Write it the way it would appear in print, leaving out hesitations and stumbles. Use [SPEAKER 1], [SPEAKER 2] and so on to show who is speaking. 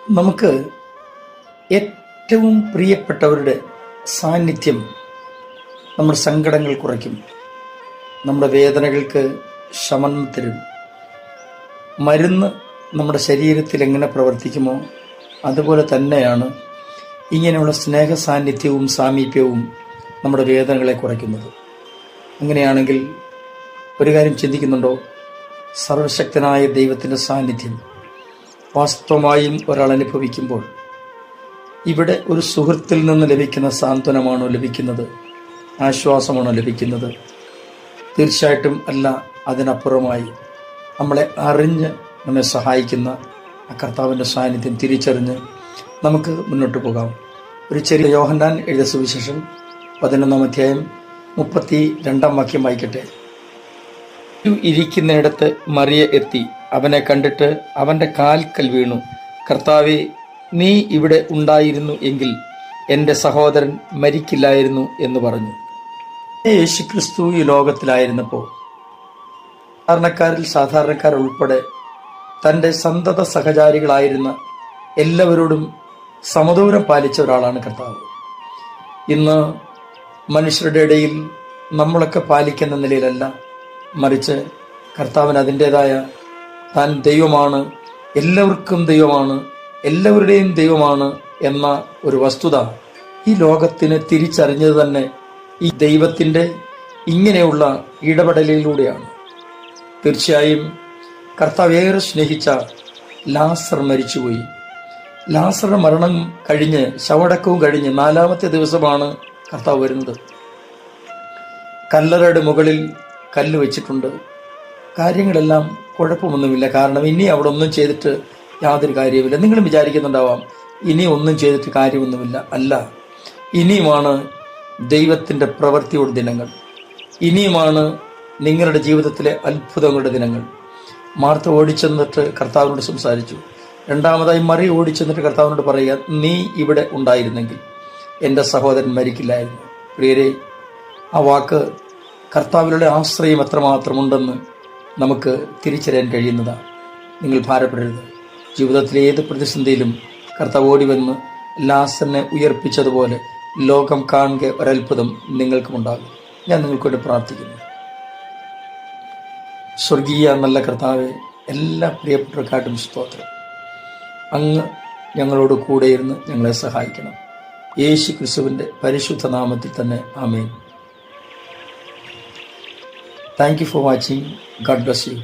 [SPEAKER 1] നമുക്ക് ഏറ്റവും പ്രിയപ്പെട്ടവരുടെ സാന്നിധ്യം നമ്മുടെ സങ്കടങ്ങൾ കുറയ്ക്കും, നമ്മുടെ വേദനകൾക്ക് ശമനം തരും. മരുന്ന് നമ്മുടെ ശരീരത്തിൽ എങ്ങനെ പ്രവർത്തിക്കുമോ അതുപോലെ തന്നെയാണ് ഇങ്ങനെയുള്ള സ്നേഹ സാന്നിധ്യവും സാമീപ്യവും നമ്മുടെ വേദനകളെ കുറയ്ക്കുന്നത്. അങ്ങനെയാണെങ്കിൽ ഒരു കാര്യം ചിന്തിക്കുന്നുണ്ടോ? സർവശക്തനായ ദൈവത്തിൻ്റെ സാന്നിധ്യം വാസ്തവമായും ഒരാൾ അനുഭവിക്കുമ്പോൾ ഇവിടെ ഒരു സുഹൃത്തിൽ നിന്ന് ലഭിക്കുന്ന സാന്ത്വനമാണോ ലഭിക്കുന്നത്? ആശ്വാസമാണോ ലഭിക്കുന്നത്? തീർച്ചയായിട്ടും അല്ല. അതിനപ്പുറമായി നമ്മളെ അറിഞ്ഞ് നമ്മെ സഹായിക്കുന്ന ആ കർത്താവിൻ്റെ സാന്നിധ്യം തിരിച്ചറിഞ്ഞ് നമുക്ക് മുന്നോട്ട് പോകാം. ഒരു ചെറിയ യോഹന്നാൻ എഴുതിയ സുവിശേഷം 11-ാം അധ്യായം 32-ാം വാക്യം വായിക്കട്ടെ. ഇരിക്കുന്നിടത്ത് മറിയ എത്തി അവനെ കണ്ടിട്ട് അവൻ്റെ കാൽക്കൽ വീണു. കർത്താവേ, നീ ഇവിടെ ഉണ്ടായിരുന്നു എങ്കിൽ എൻ്റെ സഹോദരൻ മരിക്കില്ലായിരുന്നു എന്ന് പറഞ്ഞു. യേശുക്രിസ്തു ഈ ലോകത്തിലായിരുന്നപ്പോൾ സാധാരണക്കാരുൾപ്പെടെ തൻ്റെ സന്തത സഹചാരികളായിരുന്ന എല്ലാവരോടും സമദൂരം പാലിച്ച ഒരാളാണ് കർത്താവ്. ഇന്ന് മനുഷ്യരുടെ ഇടയിൽ നമ്മളൊക്കെ പാലിക്കുന്ന നിലയിലല്ല, മറിച്ച് കർത്താവിന് അതിൻ്റെതായ താൻ ദൈവമാണ്, എല്ലാവർക്കും ദൈവമാണ്, എല്ലാവരുടെയും ദൈവമാണ് എന്ന ഒരു വസ്തുത ഈ ലോകത്തിന് തിരിച്ചറിഞ്ഞത് തന്നെ ഈ ദൈവത്തിൻ്റെ ഇങ്ങനെയുള്ള ഇടപെടലിലൂടെയാണ്. തീർച്ചയായും കർത്താവ് ഏറെ സ്നേഹിച്ച ലാസർ മരിച്ചുപോയി. ലാസറുടെ മരണം കഴിഞ്ഞ് ശവടക്കവും കഴിഞ്ഞ് 4-ാമത്തെ ദിവസമാണ് കർത്താവ് വരുന്നത്. കല്ലറയുടെ മുകളിൽ കല്ല് വെച്ചിട്ടുണ്ട്. കാര്യങ്ങളെല്ലാം കുഴപ്പമൊന്നുമില്ല. കാരണം ഇനി അവിടെ ഒന്നും ചെയ്തിട്ട് യാതൊരു കാര്യവുമില്ല. നിങ്ങളും വിചാരിക്കുന്നുണ്ടാവാം ഇനി ഒന്നും ചെയ്തിട്ട് കാര്യമൊന്നുമില്ല. അല്ല, ഇനിയുമാണ് ദൈവത്തിൻ്റെ പ്രവൃത്തിയുടെ ദിനങ്ങൾ. ഇനിയുമാണ് നിങ്ങളുടെ ജീവിതത്തിലെ അത്ഭുതങ്ങളുടെ ദിനങ്ങൾ. മാർത്ത ഓടിച്ചെന്നിട്ട് കർത്താവിനോട് സംസാരിച്ചു. രണ്ടാമതായി മറിയ ഓടിച്ചെന്നിട്ട് കർത്താവിനോട് പറയുക, നീ ഇവിടെ ഉണ്ടായിരുന്നെങ്കിൽ എൻ്റെ സഹോദരൻ മരിക്കില്ലായിരുന്നു. പ്രിയരെ, ആ വാക്ക് കർത്താവിലുള്ള ആശ്രയം എത്രമാത്രമുണ്ടെന്ന് നമുക്ക് തിരിച്ചറിയാൻ കഴിയുന്നതാണ്. നിങ്ങൾ ഭാരപ്പെടരുത്. ജീവിതത്തിലെ ഏത് പ്രതിസന്ധിയിലും കർത്താവ് ഓടി വന്ന് ലാസറിനെ ഉയർപ്പിച്ചതുപോലെ ലോകം കാണുക ഒരത്ഭുതം നിങ്ങൾക്കുമുണ്ടാകും. ഞാൻ നിങ്ങൾക്ക് വേണ്ടി പ്രാർത്ഥിക്കുന്നു. സ്വർഗീയ നല്ല കർത്താവെ, എല്ലാ പ്രിയപ്പെട്ടവർക്കായിട്ടും സ്തോത്രം. അങ്ങ് ഞങ്ങളോട് കൂടെയിരുന്ന് ഞങ്ങളെ സഹായിക്കണം. യേശു ക്രിസ്തുവിൻ്റെ പരിശുദ്ധ നാമത്തിൽ തന്നെ ആമേൻ. Thank you for watching. God bless you.